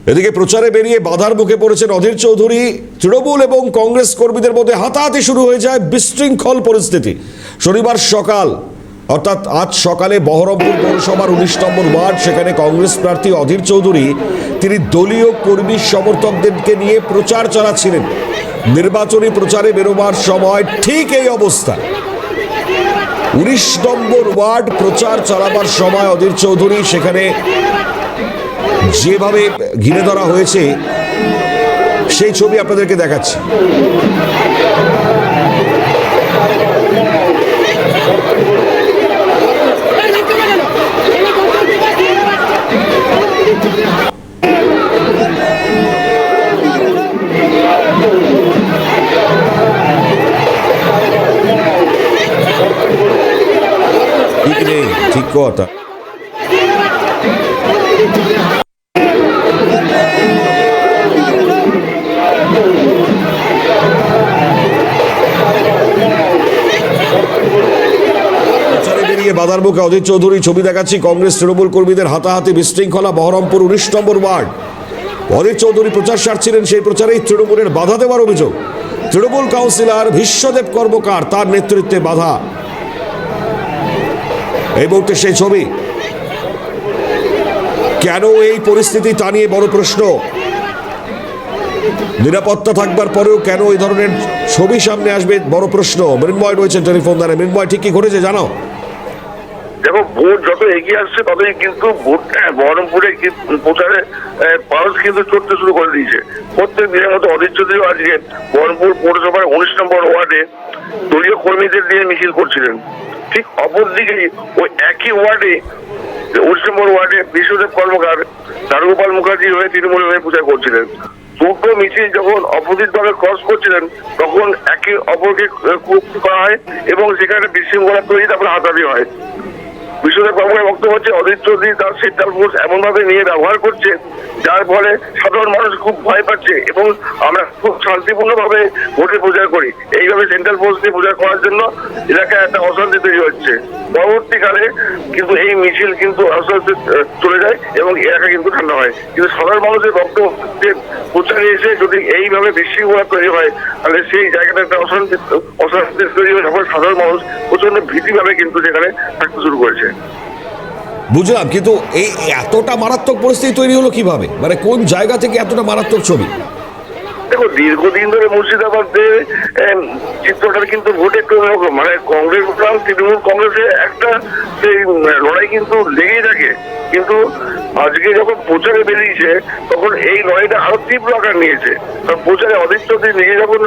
এদিকে প্রচারে বেরিয়ে বাধার মুখে পড়েছেন অধীর চৌধুরী। তৃণমূল এবং কংগ্রেস কর্মীদের মধ্যে হাতাহাতি শুরু হয়ে যায়, বিশৃঙ্খল পরিস্থিতি। শনিবার সকাল অর্থাৎ আজ সকালে বহরমপুর পৌরসভার 19 নম্বর ওয়ার্ড, সেখানে কংগ্রেস প্রার্থী অধীর চৌধুরী তিনি দলীয় কর্মী সমর্থকদেরকে নিয়ে প্রচার চালাচ্ছিলেন। নির্বাচনী প্রচারে বেরোবার সময় ঠিক এই অবস্থা। 19 নম্বর ওয়ার্ড প্রচার চালাবার সময় অধীর চৌধুরী সেখানে যেভাবে ঘিরে ধরা হয়েছে সেই ছবি আপনাদেরকে দেখাচ্ছি। ঠিক নেই, ঠিক কথা। বাধার মুখে অধীর চৌধুরী ছবি দেখাচ্ছি। কংগ্রেস তৃণমূল কর্মীদের হাতাহাতি, বিশৃঙ্খলা বহরমপুর 19 নম্বর ওয়ার্ড। অধীর চৌধুরী প্রচার সারছিলেন, সেই প্রচারেই তৃণমূলের বাধা দেওয়ার অভিযোগ। তৃণমূল কাউন্সিলর বিশ্বদেব কর্মকার তার নেতৃত্বে বাধা। এই মুহূর্তে সেই ছবি। কেন এই পরিস্থিতি তা নিয়ে বড় প্রশ্ন। নিরাপত্তা থাকবার পরেও কেন এই ধরনের ছবি সামনে আসবে, বড় প্রশ্ন। মৃন্ময় রয়েছেন টেলিফোন দ্বারা। মৃন্ময়, ঠিক কি ঘটেছে জানো? দেখো, ভোট যত এগিয়ে আসছে ততই কিন্তু ভোটটা বহরমপুরে প্রচারে মানুষ কিন্তু চড়তে শুরু করে দিয়েছে। প্রত্যেক দিনের মতো অধীর চৌধুরী আজকে বহরমপুর পৌরসভার 19 নম্বর ওয়ার্ডে দলীয় কর্মীদের নিয়ে মিছিল করছিলেন। ঠিক অপরদিকে ওই একই ওয়ার্ডে 19 নম্বর ওয়ার্ডে বিশ্বদেব কর্মকার চারুগোপাল মুখার্জি হয়ে তৃণমূল হয়ে প্রচার করছিলেন। দুটো মিছিল যখন অপোজিট দলে ক্রস করছিলেন তখন একে অপরকে করা হয় এবং সেখানে বিশৃঙ্খলা তৈরি, তারপরে হাতাহাতি হয়। বিশ্বদেব কর্মকার বক্তব্য হচ্ছে অধীর চৌধুরী তার সেন্ট্রাল ফোর্স এমন ভাবে নিয়ে ব্যবহার করছে যার ফলে সাধারণ মানুষ খুব ভয় পাচ্ছে এবং আমরা খুব শান্তিপূর্ণ ভাবে ভোটে প্রচার করি। এইভাবে সেন্ট্রাল ফোর্স নিয়ে প্রচার করার জন্য এলাকায় একটা অশান্তি তৈরি হচ্ছে। পরবর্তীকালে কিন্তু এই মিছিল কিন্তু আস্তে আস্তে চলে যায় এবং এলাকা কিন্তু ঠান্ডা হয়। কিন্তু সাধারণ মানুষের বক্তব্য প্রচারে এসে যদি এইভাবে বিশৃঙ্খলা তৈরি হয় তাহলে সেই জায়গাটা একটা অশান্তি তৈরি হয়ে যখন সাধারণ মানুষ প্রচন্ড ভীতিভাবে কিন্তু সেখানে থাকতে শুরু করেছে। বুঝলাম, কিন্তু এই এতটা মারাত্মক পরিস্থিতি তৈরি হলো কিভাবে? মানে কোন জায়গা থেকে এতটা মারাত্মক ছবি? দেখো, দীর্ঘদিন ধরে মুর্শিদাবাদে চিত্রটা কিন্তু ভোটে একটু মানে কংগ্রেস তৃণমূল কংগ্রেসে একটা সেই লড়াই কিন্তু লেগেই থাকে। কিন্তু আজকে যখন প্রচারে বেরিয়েছে তখন এই লড়াইটা আরো তীব্র আকার নিয়েছে। কারণ প্রচারে অধীর চৌধুরী নিজে যখন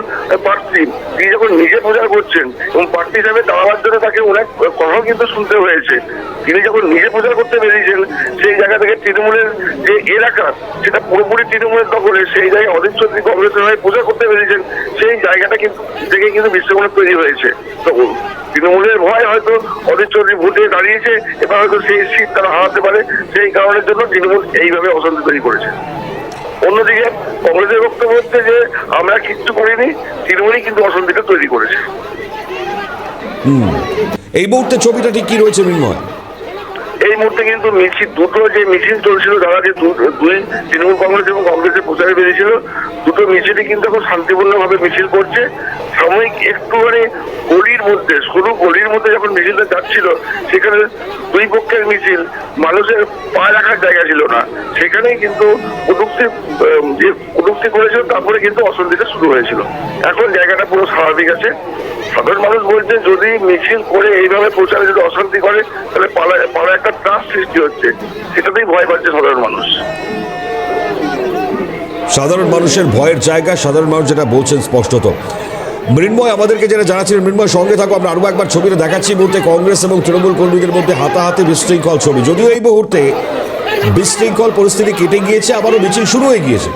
প্রার্থী, তিনি যখন নিজে প্রচার করছেন এবং প্রার্থী হিসাবে দাঁড়াবার জন্য তাকে অনেক কথাও কিন্তু শুনতে হয়েছে। তিনি যখন নিজে প্রচার করতে বেরিয়েছেন সেই জায়গা থেকে তৃণমূলের যে এলাকা সেটা পুরোপুরি তৃণমূলের দখলে, সেই জায়গায় অধীর চৌধুরী কংগ্রেসের হয়ে প্রচার করতে বেরিয়েছেন, সেই জায়গাটা কিন্তু থেকে কিন্তু বিশৃঙ্খলা তৈরি হয়েছে। তো তৃণমূলের ভয় হয়তো অধীর চৌধুরী ভোটে দাঁড়িয়েছে, এবার হয়তো সেই সিট তারা হারাতে পারে, সেই কারণের জন্য তৃণমূল এইভাবে অশান্তি তৈরি করেছে। অন্যদিকে কংগ্রেসের বক্তব্য হচ্ছে যে আমরা কিচ্ছু করিনি, তৃণমূলই কিন্তু অশান্তিটা তৈরি করেছে। এই মুহূর্তে ছবিটা ঠিক কি রয়েছে মৃন্ময়? এই মুহূর্তে কিন্তু মিছিল দুটো যে মিছিল চলছিল, যারা যে দুই তৃণমূল কংগ্রেস এবং কংগ্রেসের প্রচারে বেরিয়েছিল, দুটো মিছিলই কিন্তু এখন শান্তিপূর্ণভাবে মিছিল করছে। সাময়িক একটুখানি গলির মধ্যে, সরু গলির মধ্যে যখন মিছিলটা যাচ্ছিল সেখানে দুই পক্ষের মিছিল, মানুষের পা রাখার জায়গা ছিল না, সেখানেই কিন্তু কটূক্তি করেছিল, তারপরে কিন্তু অশান্তিটা শুরু হয়েছিল। এখন জায়গাটা পুরো স্বাভাবিক আছে। সাধারণ মানুষ বলছে যদি মিছিল করে এইভাবে প্রচারে যদি অশান্তি করে তাহলে পাড়ায় একটা ত্রাস সৃষ্টি হচ্ছে, সেটাতেই ভয় পাচ্ছে সাধারণ মানুষ। সাধারণ মানুষের ভয়ের জায়গা, সাধারণ মানুষ যেটা বলছেন স্পষ্টত। মৃন্ময় আমাদেরকে যারা জানাচ্ছিলেন, মৃন্ময় সঙ্গে থাকো, আমরা আরও একবার ছবিটা দেখাচ্ছি। মুহূর্তে কংগ্রেস এবং তৃণমূল কর্মীদের মধ্যে হাতাহাতি, বিশৃঙ্খল ছবি। যদিও এই মুহূর্তে বিশৃঙ্খল পরিস্থিতি কেটে গিয়েছে, আবারও মিছিল শুরু হয়ে গিয়েছে,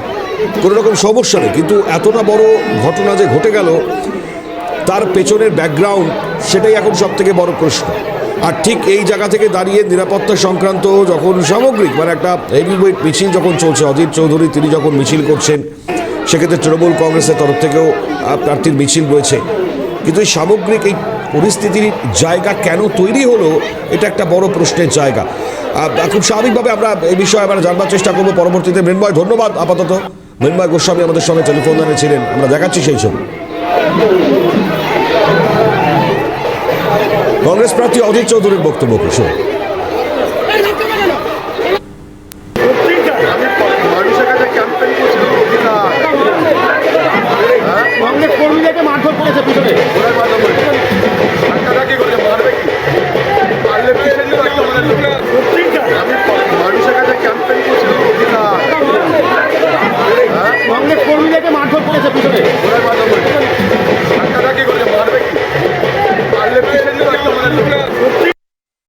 কোনো রকম সমস্যা নেই। কিন্তু এতটা বড় ঘটনা যে ঘটে গেল তার পেছনের ব্যাকগ্রাউন্ড, সেটাই এখন সব থেকে বড় প্রশ্ন। আর ঠিক এই জায়গা থেকে দাঁড়িয়ে নিরাপত্তা সংক্রান্ত যখন সামগ্রিক মানে একটা হেভিওয়েট মিছিল যখন চলছে, অধীর চৌধুরী তিনি যখন মিছিল করছেন, সেক্ষেত্রে তৃণমূল কংগ্রেসের তরফ থেকেও প্রার্থীর মিছিল রয়েছে। কিন্তু এই সামগ্রিক এই পরিস্থিতির জায়গা কেন তৈরি হলো, এটা একটা বড় প্রশ্নের জায়গা। খুব স্বাভাবিকভাবে আমরা এই বিষয়ে আবার জানবার চেষ্টা করবো পরবর্তীতে। মৃন্ময়, ধন্যবাদ আপাতত। মৃন্ময় গোস্বামী আমাদের সঙ্গে টেলিফোন লাইনে ছিলেন, আমরা দেখাচ্ছি সেই ছবি। কংগ্রেস প্রার্থী অধীর চৌধুরীর বক্তব্য কি শুনুন।